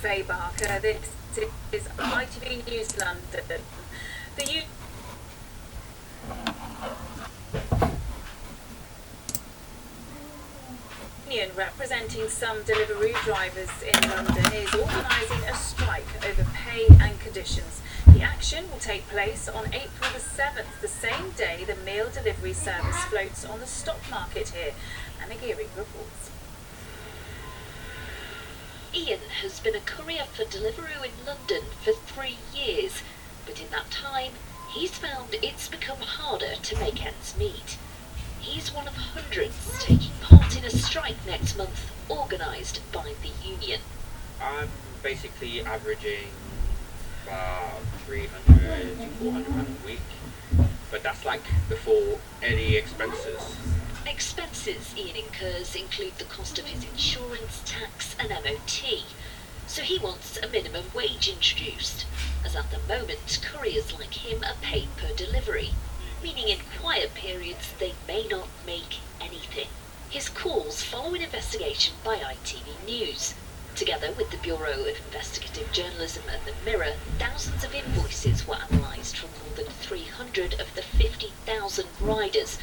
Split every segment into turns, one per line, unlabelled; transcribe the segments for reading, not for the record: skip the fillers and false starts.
Faye. This is ITV News London. The union representing some delivery drivers in London is organising a strike over pay and conditions. The action will take place on April the 7th, the same day the meal delivery service floats on the stock market here. Anna Geary reports.
Ian has been a courier for Deliveroo in London for 3 years, but in that time he's found it's become harder to make ends meet. He's one of hundreds taking part in a strike next month, organised by the union.
I'm basically averaging about 300 to 400 pounds a week, but that's like before any expenses.
Expenses Ian incurs include the cost of his insurance, tax and MOT, so he wants a minimum wage introduced, as at the moment couriers like him are paid per delivery, meaning in quiet periods they may not make anything. His calls follow an investigation by ITV News. Together with the Bureau of Investigative Journalism and the Mirror, thousands of invoices were analysed from more than 300 of the 50,000 riders.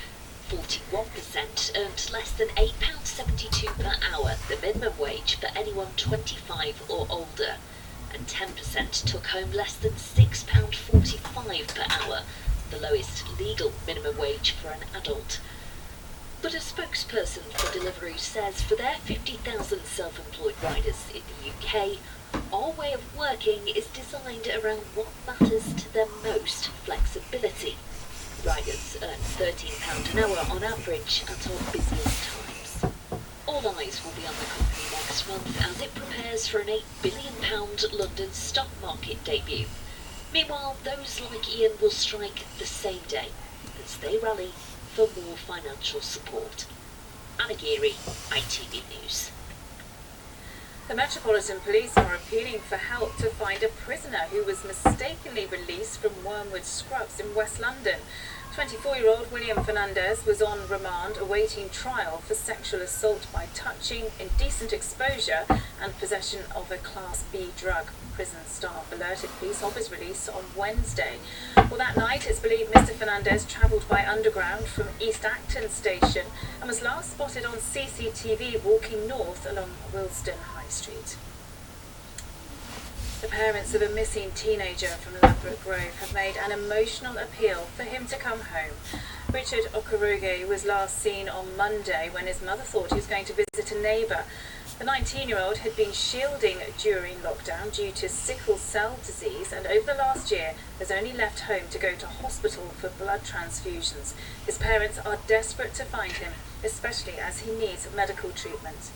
41% earned less than £8.72 per hour, the minimum wage for anyone 25 or older, and 10% took home less than £6.45 per hour, the lowest legal minimum wage for an adult. But a spokesperson for Deliveroo says for their 50,000 self-employed riders in the UK, our way of working is designed around what matters to them most: flexibility. Riders earn £13 an hour on average at our busiest times. All eyes will be on the company next month as it prepares for an £8 billion London stock market debut. Meanwhile, those like Ian will strike the same day as they rally for more financial support. Anna Geary, ITV News.
The Metropolitan Police are appealing for help to find a prisoner who was mistakenly released from Wormwood Scrubs in West London. 24-year-old William Fernandez was on remand awaiting trial for sexual assault by touching, indecent exposure and possession of a Class B drug. Prison staff alerted police of his release on Wednesday. Well, that night it's believed Mr Fernandez travelled by underground from East Acton station and was last spotted on CCTV walking north along Willesden High Street. The parents of a missing teenager from Ladbroke Grove have made an emotional appeal for him to come home. Richard Okoroge was last seen on Monday when his mother thought he was going to visit a neighbour. The 19-year-old had been shielding during lockdown due to sickle cell disease and over the last year has only left home to go to hospital for blood transfusions. His parents are desperate to find him, especially as he needs medical treatment.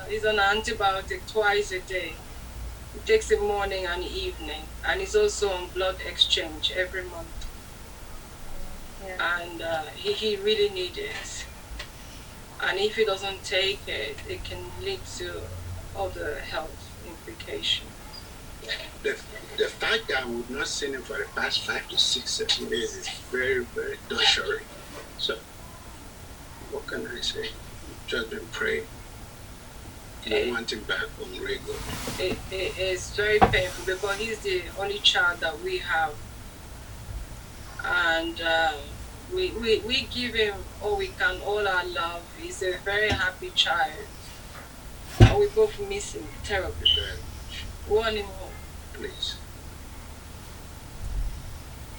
He's on antibiotic twice a day. He takes it morning and evening, and he's also on blood exchange every month. Yeah. And he really needs it. And if he doesn't take it, it can lead to other health implications.
The fact that I would not see him for the past 5 to 6, 7 days is very, very torturing. So, what can I say? Just been praying. I want him back on regular.
It is very painful because he's the only child that we have. And we give him all we can, all our love. He's a very happy child. And we both miss him terribly.
Very much.
We want him home.
Please.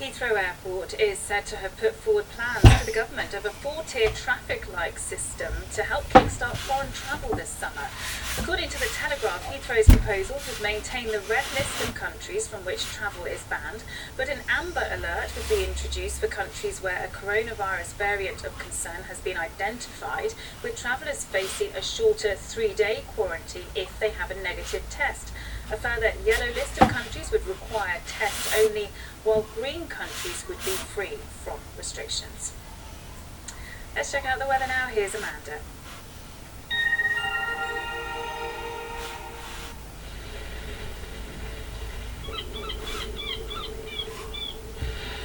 Heathrow Airport is said to have put forward plans to the government of a 4-tier traffic light system to help kickstart foreign travel this summer. According to the Telegraph, Heathrow's proposals would maintain the red list of countries from which travel is banned, but an amber alert would be introduced for countries where a coronavirus variant of concern has been identified, with travellers facing a shorter 3-day quarantine if they have a negative test. A further yellow list of countries would require tests only, while green countries would be free from restrictions. Let's check out the weather now. Here's Amanda.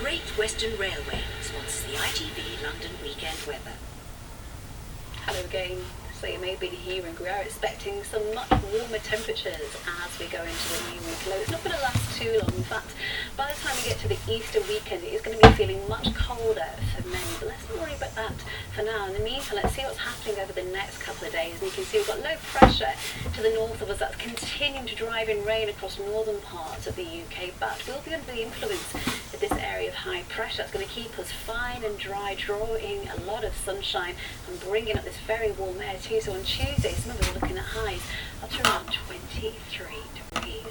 Great Western Railway sponsors the ITV London Weekend Weather.
Hello again.
so you may be hearing, we are expecting some much warmer temperatures as we go into the new week. It's not going to last too long. In fact, by the time we get to the Easter weekend, it is going to be feeling much colder for many, but let's not worry about that for now. In the meantime, let's see what's happening over the next couple of days. And you can see we've got low pressure to the north of us that's continuing to drive in rain across northern parts of the UK, but we'll be under the influence of this area of high pressure. That's going to keep us fine and dry, drawing a lot of sunshine and bringing up this very warm air too. So on Tuesday, some of us are looking at highs up to around 23 degrees.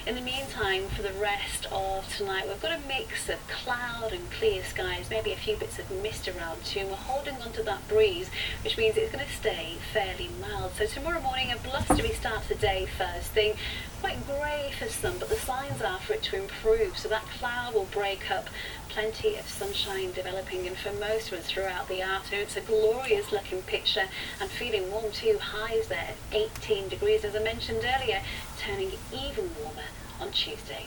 In the meantime, for the rest of tonight, we've got a mix of cloud and clear skies, maybe a few bits of mist around too. And we're holding onto that breeze, which means it's going to stay fairly mild. So tomorrow morning, a blustery start to the day first thing. Quite grey for some, but the signs are for it to improve. So that cloud will break up, plenty of sunshine developing, and for most of us throughout the afternoon, it's a glorious looking picture and feeling warm too. Highs there at 18 degrees, as I mentioned earlier, turning even warmer on Tuesday.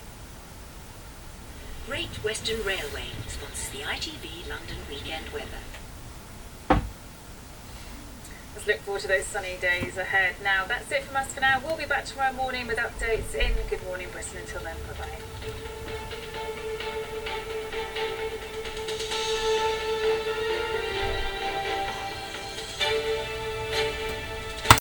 Great Western Railway sponsors the ITV London weekend weather.
Let's look forward to those sunny days ahead. Now, that's it from us for now. We'll be back tomorrow morning with updates in Good Morning Britain. Until then, bye-bye.